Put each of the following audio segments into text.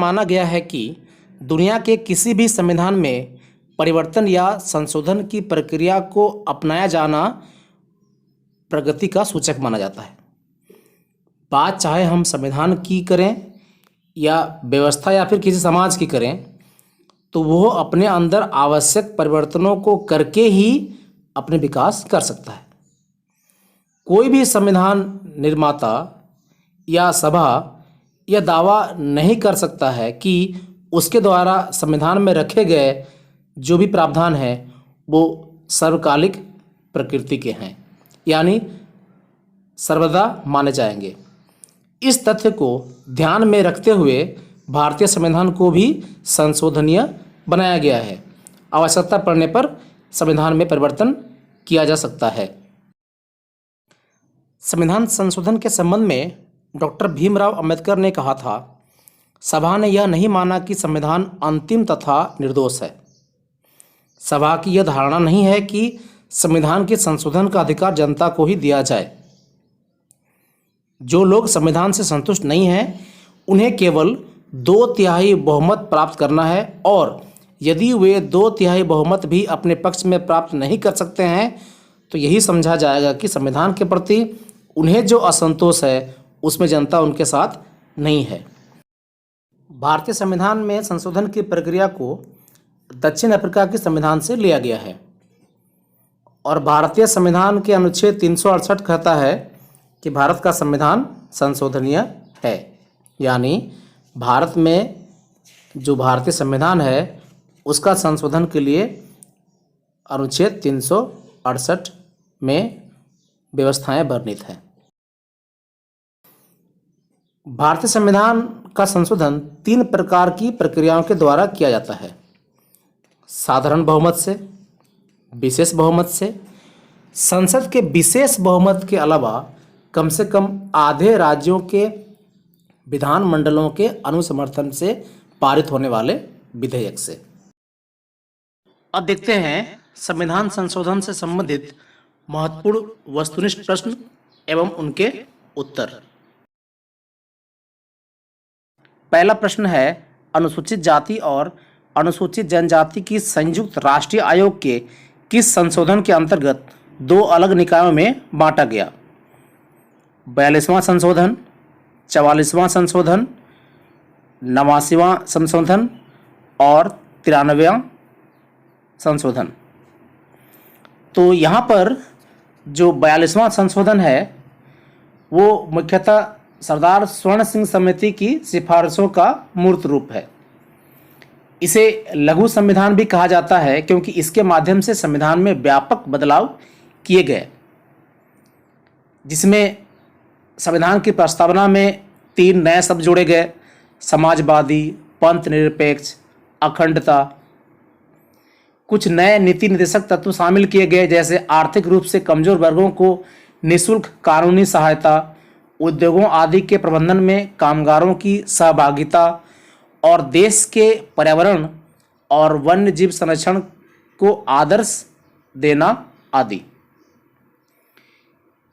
माना गया है कि दुनिया के किसी भी संविधान में परिवर्तन या संशोधन की प्रक्रिया को अपनाया जाना प्रगति का सूचक माना जाता है। बात चाहे हम संविधान की करें या व्यवस्था या फिर किसी समाज की करें, तो वो अपने अंदर आवश्यक परिवर्तनों को करके ही अपने विकास कर सकता है। कोई भी संविधान निर्माता या सभा यह दावा नहीं कर सकता है कि उसके द्वारा संविधान में रखे गए जो भी प्रावधान हैं वो सर्वकालिक प्रकृति के हैं, यानी सर्वदा माने जाएंगे। इस तथ्य को ध्यान में रखते हुए भारतीय संविधान को भी संशोधनीय बनाया गया है। आवश्यकता पड़ने पर संविधान में परिवर्तन किया जा सकता है। संविधान संशोधन के संबंध में डॉक्टर भीमराव अंबेडकर ने कहा था, सभा ने यह नहीं माना कि संविधान अंतिम तथा निर्दोष है। सभा की यह धारणा नहीं है कि संविधान के संशोधन का अधिकार जनता को ही दिया जाए। जो लोग संविधान से संतुष्ट नहीं हैं, उन्हें केवल 2/3 बहुमत प्राप्त करना है, और यदि वे 2/3 बहुमत भी अपने पक्ष में प्राप्त नहीं कर सकते हैं तो यही समझा जाएगा कि संविधान के प्रति उन्हें जो असंतोष है उसमें जनता उनके साथ नहीं है। भारतीय संविधान में संशोधन की प्रक्रिया को दक्षिण अफ्रीका के संविधान से लिया गया है, और भारतीय संविधान के अनुच्छेद 368 कहता है कि भारत का संविधान संशोधनीय है। यानी भारत में जो भारतीय संविधान है उसका संशोधन के लिए अनुच्छेद 368 में व्यवस्थाएं वर्णित हैं। भारतीय संविधान का संशोधन 3 प्रकार की प्रक्रियाओं के द्वारा किया जाता है। साधारण बहुमत से, विशेष बहुमत से। संसद के विशेष बहुमत के अलावा कम से कम आधे राज्यों के विधानमंडलों के अनुसमर्थन से पारित होने वाले विधेयक से। अब देखते हैं संविधान संशोधन से संबंधित महत्वपूर्ण वस्तुनिष्ठ प्रश्न एवं उनके उत्तर। पहला प्रश्न है, अनुसूचित जाति और अनुसूचित जनजाति की संयुक्त राष्ट्रीय आयोग के किस संशोधन के अंतर्गत 2 अलग निकायों में बांटा गया? 42वां संशोधन, 44वां संशोधन, 89वां संशोधन और 93वां संशोधन। तो यहाँ पर जो 42वां संशोधन है वो मुख्यतः सरदार स्वर्ण सिंह समिति की सिफारिशों का मूर्त रूप है। इसे लघु संविधान भी कहा जाता है क्योंकि इसके माध्यम से संविधान में व्यापक बदलाव किए गए, जिसमें संविधान की प्रस्तावना में 3 नए शब्द जोड़े गए: समाजवादी, पंथ निरपेक्ष, अखंडता। कुछ नए नीति निर्देशक तत्व शामिल किए गए, जैसे आर्थिक रूप से कमजोर वर्गों को निःशुल्क कानूनी सहायता, उद्योगों आदि के प्रबंधन में कामगारों की सहभागिता और देश के पर्यावरण और वन्य जीव संरक्षण को आदर्श देना आदि।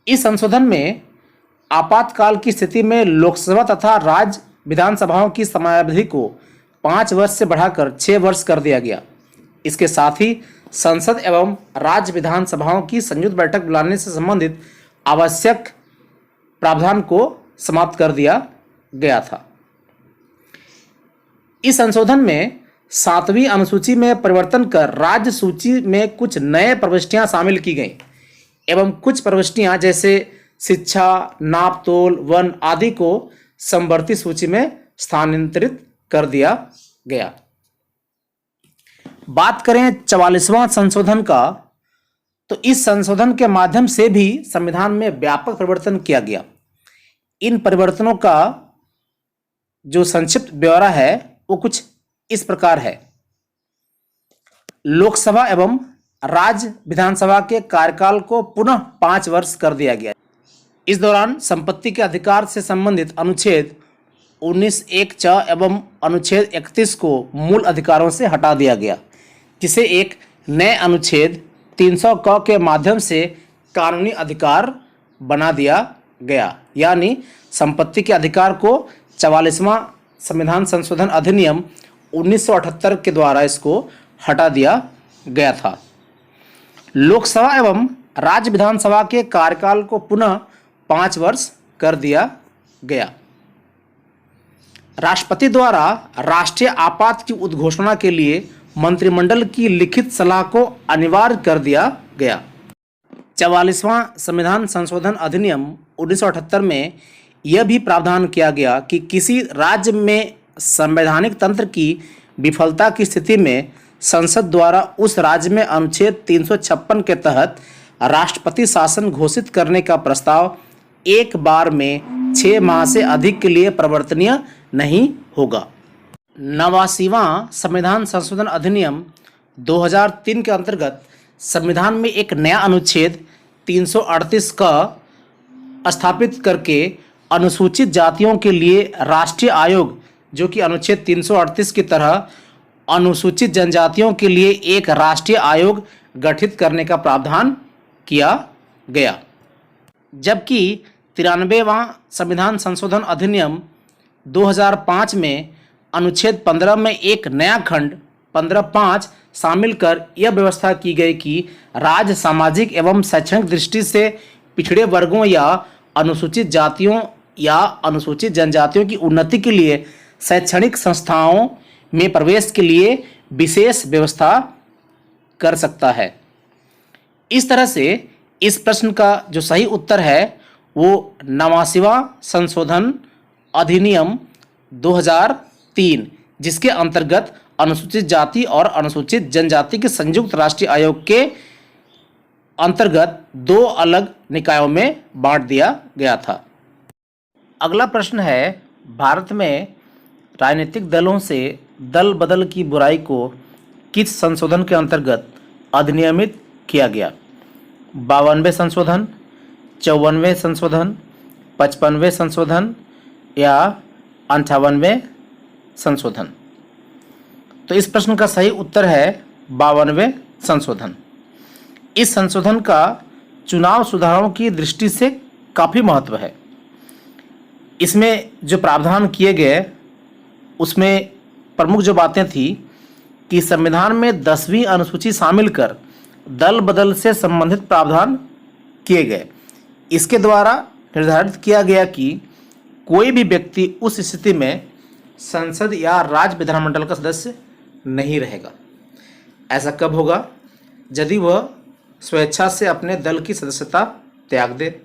इस संशोधन में आपातकाल की स्थिति में लोकसभा तथा राज्य विधानसभाओं की समयावधि को 5 वर्ष से बढ़ाकर 6 वर्ष कर दिया गया। इसके साथ ही संसद एवं राज्य विधानसभाओं की संयुक्त बैठक बुलाने से संबंधित आवश्यक प्रावधान को समाप्त कर दिया गया था। इस संशोधन में 7वीं अनुसूची में परिवर्तन कर राज्य सूची में कुछ नए प्रविष्टियां शामिल की गईं एवं कुछ प्रविष्टियां जैसे शिक्षा, नाप तोल, वन आदि को समवर्ती सूची में स्थानांतरित कर दिया गया। बात करें 44वां संशोधन का, तो इस संशोधन के माध्यम से भी संविधान में व्यापक परिवर्तन किया गया। इन परिवर्तनों का जो संक्षिप्त ब्यौरा है वो कुछ इस प्रकार है। लोकसभा एवं राज्य विधानसभा के कार्यकाल को पुनः 5 वर्ष कर दिया गया। इस दौरान संपत्ति के अधिकार से संबंधित अनुच्छेद 19(1) च एवं अनुच्छेद 31 को मूल अधिकारों से हटा दिया गया, जिसे एक नए अनुच्छेद 300 क के माध्यम से कानूनी अधिकार बना दिया गया। यानी संपत्ति के अधिकार को 44वां संविधान संशोधन अधिनियम 1978 के द्वारा इसको हटा दिया गया था। लोकसभा एवं राज्य विधानसभा के कार्यकाल को पुनः 5 वर्ष कर दिया गया। राष्ट्रपति द्वारा राष्ट्रीय आपात की उद्घोषणा के लिए मंत्रिमंडल की लिखित सलाह को अनिवार्य कर दिया गया। 44वां संविधान संशोधन अधिनियम 1978 में यह भी प्रावधान किया गया कि किसी राज्य में संवैधानिक तंत्र की विफलता की स्थिति में संसद द्वारा उस राज्य में अनुच्छेद 356 के तहत राष्ट्रपति शासन घोषित करने का प्रस्ताव एक बार में 6 माह से अधिक के लिए परिवर्तनीय नहीं होगा। 89वां संविधान संशोधन अधिनियम 2003 के अंतर्गत संविधान में एक नया अनुच्छेद 338 का स्थापित करके अनुसूचित जातियों के लिए राष्ट्रीय आयोग, जो कि अनुच्छेद 338 की तरह अनुसूचित जनजातियों के लिए एक राष्ट्रीय आयोग गठित करने का प्रावधान किया गया। जबकि 93वां संविधान संशोधन अधिनियम 2005 में अनुच्छेद 15 में एक नया खंड 15(5) शामिल कर यह व्यवस्था की गई कि राज्य सामाजिक एवं शैक्षणिक दृष्टि से पिछड़े वर्गों या अनुसूचित जातियों या अनुसूचित जनजातियों की उन्नति के लिए शैक्षणिक संस्थाओं में प्रवेश के लिए विशेष व्यवस्था कर सकता है। इस तरह से इस प्रश्न का जो सही उत्तर है वो 89वां संशोधन अधिनियम 2003, जिसके अंतर्गत अनुसूचित जाति और अनुसूचित जनजाति के संयुक्त राष्ट्रीय आयोग के अंतर्गत 2 अलग निकायों में बांट दिया गया था। अगला प्रश्न है, भारत में राजनीतिक दलों से दल बदल की बुराई को किस संशोधन के अंतर्गत अधिनियमित किया गया? 52वें संशोधन, 54वें संशोधन, 55वें संशोधन या 58वें संशोधन? तो इस प्रश्न का सही उत्तर है 52वें संशोधन। इस संशोधन का चुनाव सुधारों की दृष्टि से काफ़ी महत्व है। इसमें जो प्रावधान किए गए उसमें प्रमुख जो बातें थी कि संविधान में 10वीं अनुसूची शामिल कर दल बदल से संबंधित प्रावधान किए गए। इसके द्वारा निर्धारित किया गया कि कोई भी व्यक्ति उस स्थिति में संसद या राज्य विधानमंडल का सदस्य नहीं रहेगा। ऐसा कब होगा? यदि वह स्वेच्छा से अपने दल की सदस्यता त्याग दे,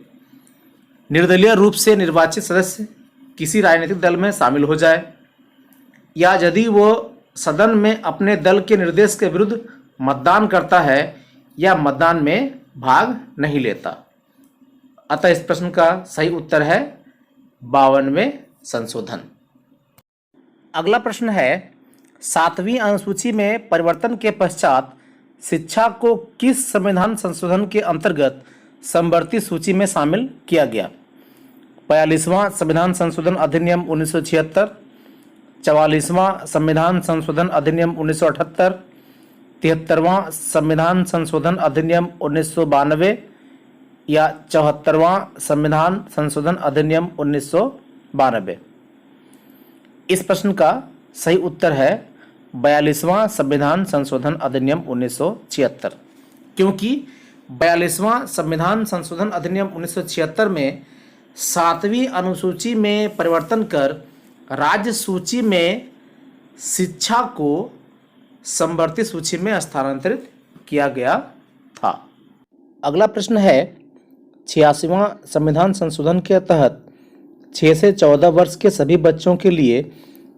निर्दलीय रूप से निर्वाचित सदस्य किसी राजनीतिक दल में शामिल हो जाए, या यदि वह सदन में अपने दल के निर्देश के विरुद्ध मतदान करता है या मतदान में भाग नहीं लेता। अतः इस प्रश्न का सही उत्तर है 52वें संशोधन। अगला प्रश्न है, 7वीं अनुसूची में परिवर्तन के पश्चात शिक्षा को किस संविधान संशोधन के अंतर्गत समवर्ती सूची में शामिल किया गया? 42वां संविधान संशोधन अधिनियम 1976, 44वां संविधान संशोधन अधिनियम 1978, 73वां संविधान संशोधन अधिनियम 1992 या 74वां संविधान संशोधन अधिनियम 1992? इस प्रश्न का सही उत्तर है 42वां संविधान संशोधन अधिनियम 1976, क्योंकि 42वां संविधान संशोधन अधिनियम 1976 में 7वीं अनुसूची में परिवर्तन कर राज्य सूची में शिक्षा को समवर्ती सूची में स्थानांतरित किया गया था। अगला प्रश्न है, 86वां संविधान संशोधन के तहत 6 से 14 वर्ष के सभी बच्चों के लिए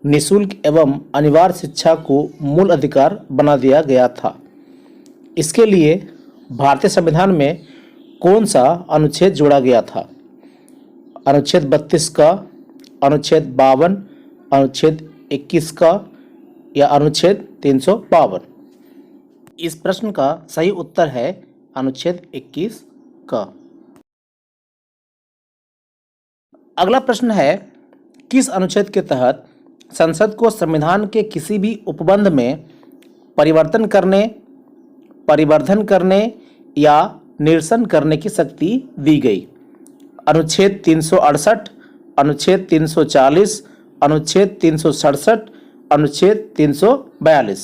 निःशुल्क एवं अनिवार्य शिक्षा को मूल अधिकार बना दिया गया था। इसके लिए भारतीय संविधान में कौन सा अनुच्छेद जोड़ा गया था? अनुच्छेद 32 का, अनुच्छेद 52, अनुच्छेद 21 का या अनुच्छेद 352? इस प्रश्न का सही उत्तर है अनुच्छेद 21 का। अगला प्रश्न है, किस अनुच्छेद के तहत संसद को संविधान के किसी भी उपबंध में परिवर्तन करने, परिवर्धन करने या निरसन करने की शक्ति दी गई? अनुच्छेद 368, अनुच्छेद 340, अनुच्छेद 367, अनुच्छेद 342।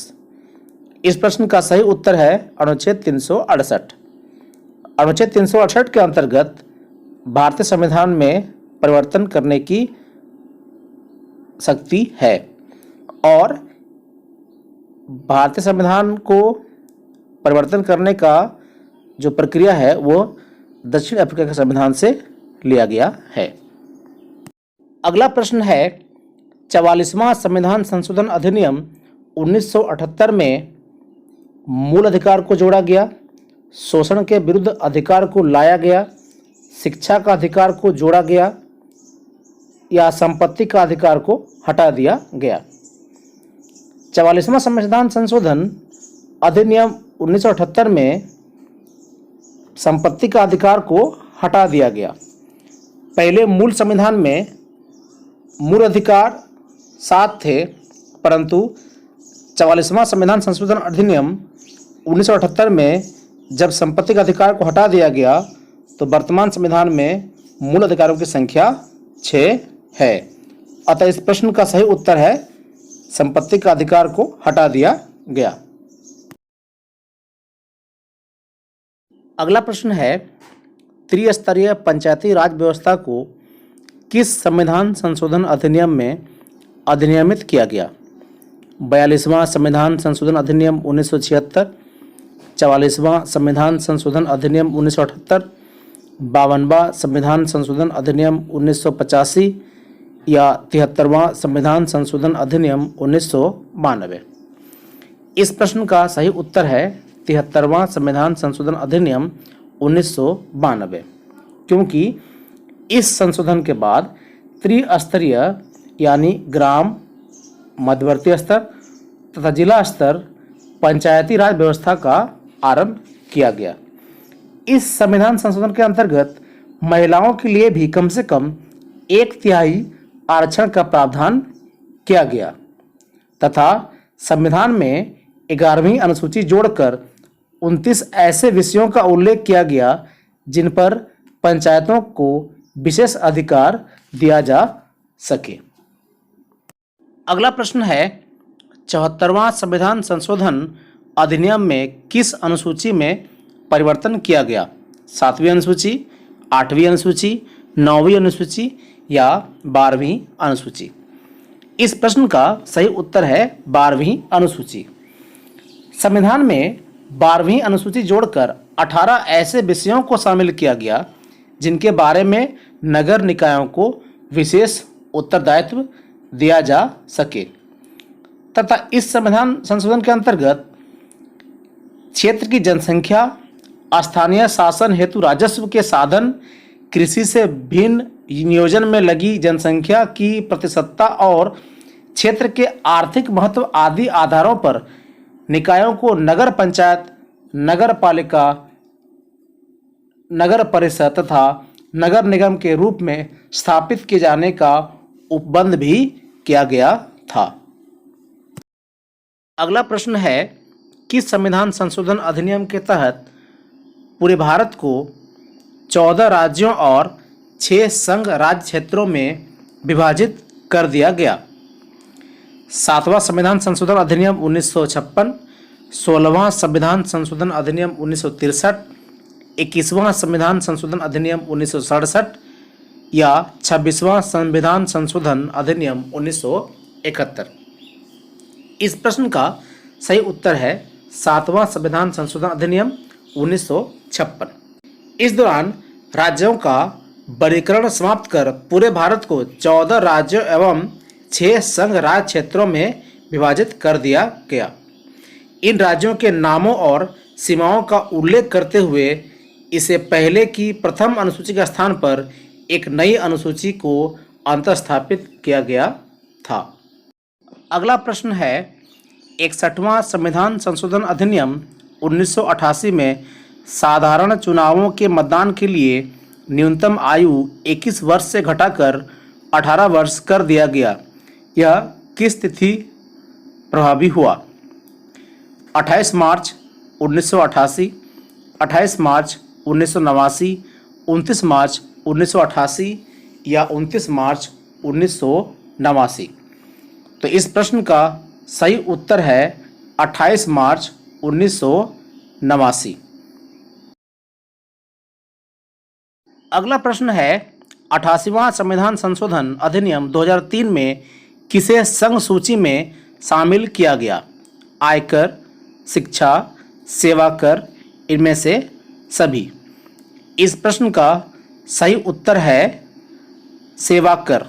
इस प्रश्न का सही उत्तर है अनुच्छेद 368। अनुच्छेद 368 के अंतर्गत भारतीय संविधान में परिवर्तन करने की शक्ति है और भारतीय संविधान को परिवर्तन करने का जो प्रक्रिया है वो दक्षिण अफ्रीका के संविधान से लिया गया है। अगला प्रश्न है 44वां संविधान संशोधन अधिनियम 1978 में मूल अधिकार को जोड़ा गया, शोषण के विरुद्ध अधिकार को लाया गया, शिक्षा का अधिकार को जोड़ा गया या संपत्ति का अधिकार को हटा दिया गया। 44वां संविधान संशोधन अधिनियम 1978 में संपत्ति का अधिकार को हटा दिया गया। पहले मूल संविधान में मूल अधिकार 7 थे, परंतु 44वां संविधान संशोधन अधिनियम 1978 में जब संपत्ति का अधिकार को हटा दिया गया तो वर्तमान संविधान में मूल अधिकारों की संख्या 6 है। अतः इस प्रश्न का सही उत्तर है संपत्ति का अधिकार को हटा दिया गया। अगला प्रश्न है त्रिस्तरीय पंचायती राज व्यवस्था को किस संविधान संशोधन अधिनियम में अधिनियमित किया गया? 42वां संविधान संशोधन अधिनियम 1976, 44वां संविधान संशोधन अधिनियम 1978, 52वां संविधान संशोधन अधिनियम 1985 या 73वां संविधान संशोधन अधिनियम 1992। इस प्रश्न का सही उत्तर है 73वां संविधान संशोधन अधिनियम 1992, क्योंकि इस संशोधन के बाद त्रिस्तरीय यानी ग्राम, मध्यवर्ती स्तर तथा जिला स्तर पंचायती राज व्यवस्था का आरंभ किया गया। इस संविधान संशोधन के अंतर्गत महिलाओं के लिए भी कम से कम 1/3 आरक्षण का प्रावधान किया गया तथा संविधान में 11वीं अनुसूची जोड़कर 29 ऐसे विषयों का उल्लेख किया गया जिन पर पंचायतों को विशेष अधिकार दिया जा सके। अगला प्रश्न है 74वां संविधान संशोधन अधिनियम में किस अनुसूची में परिवर्तन किया गया? 7वीं अनुसूची, 8वीं अनुसूची, 9वीं अनुसूची या 12वीं अनुसूची? इस प्रश्न का सही उत्तर है 12वीं अनुसूची। संविधान में 12वीं अनुसूची जोड़कर 18 ऐसे विषयों को शामिल किया गया जिनके बारे में नगर निकायों को विशेष उत्तरदायित्व दिया जा सके तथा इस संविधान संशोधन के अंतर्गत क्षेत्र की जनसंख्या, स्थानीय शासन हेतु राजस्व के साधन, कृषि से भिन्न नियोजन में लगी जनसंख्या की प्रतिशतता और क्षेत्र के आर्थिक महत्व आदि आधारों पर निकायों को नगर पंचायत, नगर पालिका, नगर परिषद तथा नगर निगम के रूप में स्थापित किए जाने का उपबंध भी किया गया था। अगला प्रश्न है किस संविधान संशोधन अधिनियम के तहत पूरे भारत को 14 राज्यों और 6 संघ राज्य क्षेत्रों में विभाजित कर दिया गया? 7वां संविधान संशोधन अधिनियम 1956, 16वां संविधान संशोधन अधिनियम 1963, 21वां संविधान संशोधन अधिनियम 1967 या 26वां संविधान संशोधन अधिनियम 1971? इस प्रश्न का सही उत्तर है 7वां संविधान संशोधन अधिनियम 1956। इस दौरान राज्यों का वर्गीकरण समाप्त कर पूरे भारत को 14 राज्यों एवं 6 संघ राज्य क्षेत्रों में विभाजित कर दिया गया। इन राज्यों के नामों और सीमाओं का उल्लेख करते हुए इसे पहले की प्रथम अनुसूची के स्थान पर एक नई अनुसूची को अंतर्स्थापित किया गया था। अगला प्रश्न है 61वां संविधान संशोधन अधिनियम 1988 में साधारण चुनावों के मतदान के लिए न्यूनतम आयु 21 वर्ष से घटाकर 18 वर्ष कर दिया गया। यह किस तिथि प्रभावी हुआ? 28 मार्च 1988, 28 मार्च 1989, 29 मार्च 1988 या 29 मार्च 1989? तो इस प्रश्न का सही उत्तर है 28 मार्च 1989। अगला प्रश्न है 88वां संविधान संशोधन अधिनियम 2003 में किसे संघ सूची में शामिल किया गया? आयकर, शिक्षा, सेवा कर, इनमें से सभी। इस प्रश्न का सही उत्तर है सेवा कर।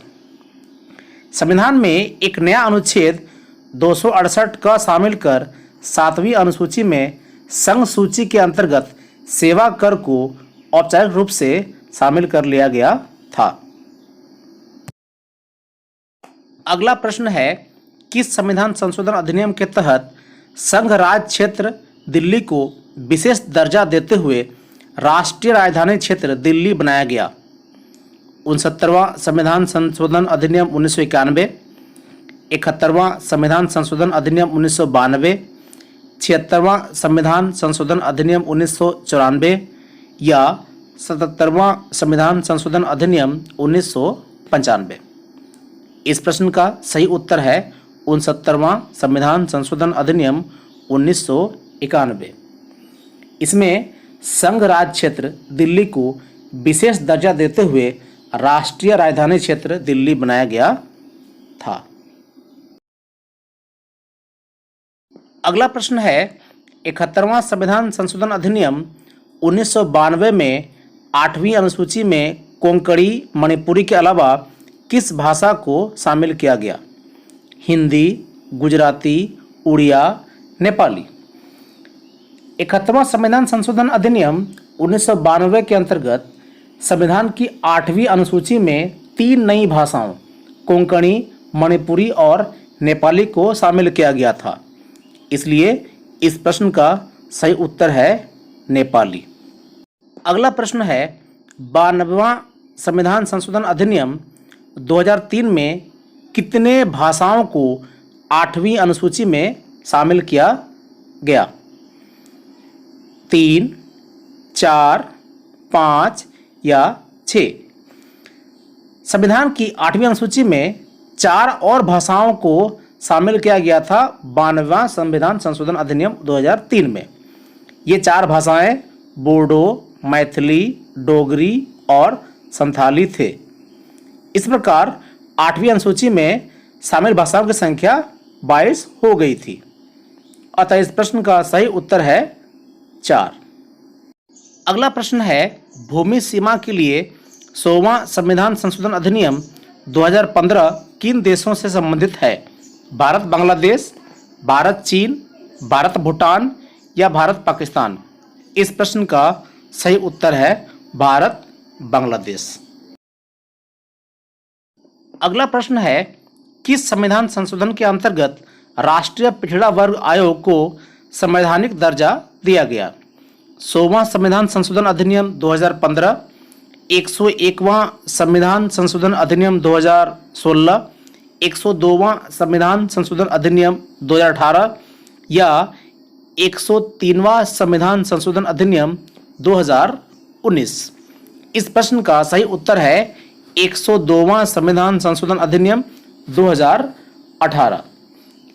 संविधान में एक नया अनुच्छेद 268 का शामिल कर 7वीं अनुसूची में संघ सूची के अंतर्गत सेवा कर को औपचारिक रूप से शामिल कर लिया गया था। अगला प्रश्न है किस संविधान संशोधन अधिनियम के तहत संघ राज्य क्षेत्र दिल्ली को विशेष दर्जा देते हुए राष्ट्रीय राजधानी क्षेत्र दिल्ली बनाया गया? 69वां संविधान संशोधन अधिनियम 1991, 71वां संविधान संशोधन अधिनियम 1992, 76वां संविधान संशोधन अधिनियम 1994 या 77वां संविधान संशोधन अधिनियम 1995। इस प्रश्न का सही उत्तर है 69वां संविधान संशोधन अधिनियम 1991। इसमें संघ राज्य क्षेत्र दिल्ली को विशेष दर्जा देते हुए राष्ट्रीय राजधानी क्षेत्र दिल्ली बनाया गया था। अगला प्रश्न है 71वां संविधान संशोधन अधिनियम 1992 में 8वीं अनुसूची में कोंकणी, मणिपुरी के अलावा किस भाषा को शामिल किया गया? हिंदी, गुजराती, उड़िया, नेपाली। 71वां संविधान संशोधन अधिनियम 1992 के अंतर्गत संविधान की 8वीं अनुसूची में 3 नई भाषाओं कोंकणी, मणिपुरी और नेपाली को शामिल किया गया था। इसलिए इस प्रश्न का सही उत्तर है नेपाली। अगला प्रश्न है 92वां संविधान संशोधन अधिनियम 2003 में कितने भाषाओं को 8वीं अनुसूची में शामिल किया गया? 3, 4, 5 या 6। संविधान की 8वीं अनुसूची में 4 और भाषाओं को शामिल किया गया था 92वां संविधान संशोधन अधिनियम 2003 में। ये 4 भाषाएं बोडो, मैथिली, डोगरी और संथाली थे। इस प्रकार 8वीं अनुसूची में शामिल भाषाओं की संख्या 22 हो गई थी। अतः इस प्रश्न का सही उत्तर है 4। अगला प्रश्न है भूमि सीमा के लिए 100वां संविधान संशोधन अधिनियम 2015 किन देशों से संबंधित है? भारत बांग्लादेश, भारत चीन, भारत भूटान या भारत पाकिस्तान? इस प्रश्न का सही उत्तर है भारत बांग्लादेश। अगला प्रश्न है किस संविधान संशोधन के अंतर्गत राष्ट्रीय पिछड़ा वर्ग आयोग को संवैधानिक दर्जा दिया गया? 100वां संविधान संशोधन अधिनियम 2015, 101वां संविधान संशोधन अधिनियम 2016, 102वां संविधान संशोधन अधिनियम 2018 या 103वां संविधान संशोधन अधिनियम 2019? इस प्रश्न का सही उत्तर है 102वां संविधान संशोधन अधिनियम 2018।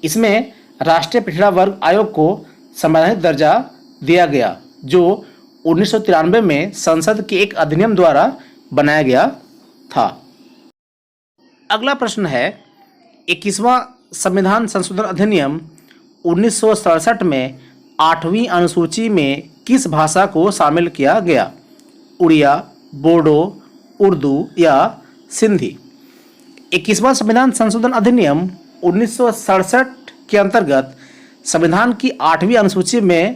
इसमें राष्ट्रीय पिछड़ा वर्ग आयोग को संवैधानिक दर्जा दिया गया जो 1993 में संसद के एक अधिनियम द्वारा बनाया गया था। अगला प्रश्न है 21वां संविधान संशोधन अधिनियम 1967 में 8वीं अनुसूची में किस भाषा को शामिल किया गया? उड़िया, बोडो, उर्दू या सिंधी? 21वां संविधान संशोधन अधिनियम 1967 के अंतर्गत संविधान की 8वीं अनुसूची में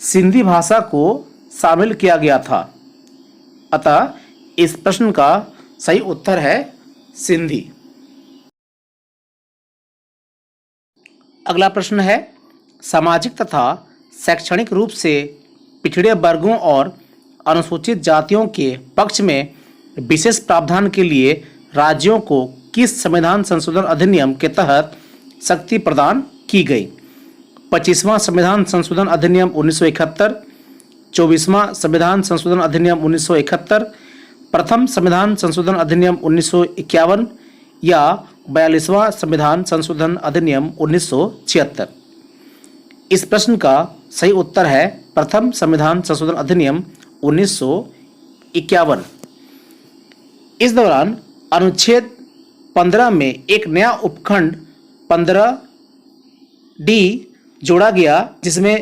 सिंधी भाषा को शामिल किया गया था। अतः इस प्रश्न का सही उत्तर है सिंधी। अगला प्रश्न है सामाजिक तथा शैक्षणिक रूप से पिछड़े वर्गों और अनुसूचित जातियों के पक्ष में विशेष प्रावधान के लिए राज्यों को किस संविधान संशोधन अधिनियम के तहत शक्ति प्रदान की गई? 25वां संविधान संशोधन अधिनियम 1971, 24वां संविधान संशोधन अधिनियम 1971, प्रथम संविधान संशोधन अधिनियम 1951 या 42वां संविधान संशोधन अधिनियम 1976? इस प्रश्न का सही उत्तर है प्रथम संविधान संशोधन अधिनियम 1951। इस दौरान अनुच्छेद 15 में एक नया उपखंड 15D जोड़ा गया, जिसमें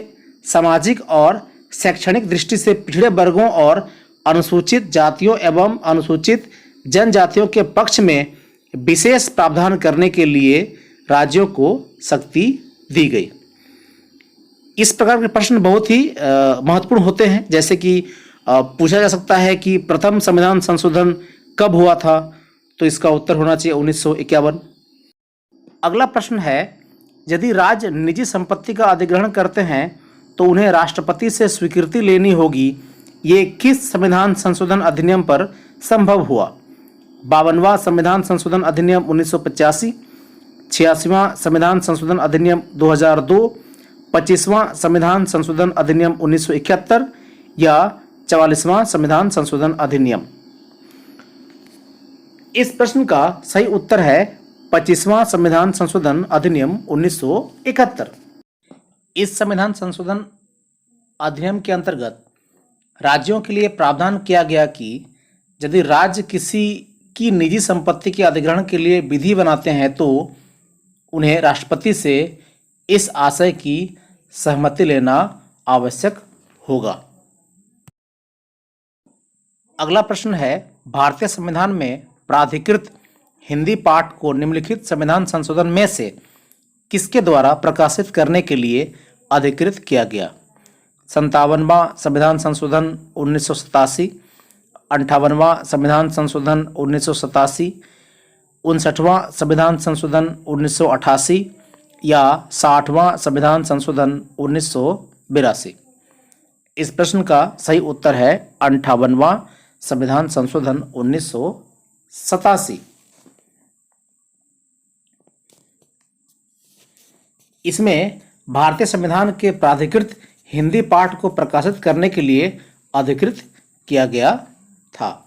सामाजिक और शैक्षणिक दृष्टि से पिछड़े वर्गों और अनुसूचित जातियों एवं अनुसूचित जनजातियों के पक्ष में विशेष प्रावधान करने के लिए राज्यों को शक्ति दी गई। इस प्रकार के प्रश्न बहुत ही महत्वपूर्ण होते हैं, जैसे कि पूछा जा सकता है कि प्रथम संविधान संशोधन कब हुआ था, तो इसका उत्तर होना चाहिए 1951। अगला प्रश्न है, यदि राज्य निजी संपत्ति का अधिग्रहण करते हैं तो उन्हें राष्ट्रपति से स्वीकृति लेनी होगी, ये किस संविधान संशोधन अधिनियम पर संभव हुआ? 52वां संविधान संशोधन अधिनियम 1985, 86वां संविधान संशोधन अधिनियम 2002, 25वां संविधान संशोधन अधिनियम 1971 या 44वां संविधान संशोधन अधिनियम? इस प्रश्न का सही उत्तर है 25वां संविधान संशोधन अधिनियम 1971। इस संविधान संशोधन अधिनियम के अंतर्गत राज्यों के लिए प्रावधान किया गया कि यदि राज्य किसी की निजी संपत्ति के अधिग्रहण के लिए विधि बनाते हैं तो उन्हें राष्ट्रपति से इस आशय की सहमति लेना आवश्यक होगा। अगला प्रश्न है, भारतीय संविधान में प्राधिकृत हिंदी पाठ को निम्नलिखित संविधान संशोधन में से किसके द्वारा प्रकाशित करने के लिए अधिकृत किया गया? 57वां संविधान संशोधन 1987, 58वां संविधान संशोधन 1987, 59वां संविधान संशोधन 1988 या 60वां संविधान संशोधन 1982? इस प्रश्न का सही उत्तर है 58वां संविधान संशोधन 1987। इसमें भारतीय संविधान के प्राधिकृत हिंदी पाठ को प्रकाशित करने के लिए अधिकृत किया गया था।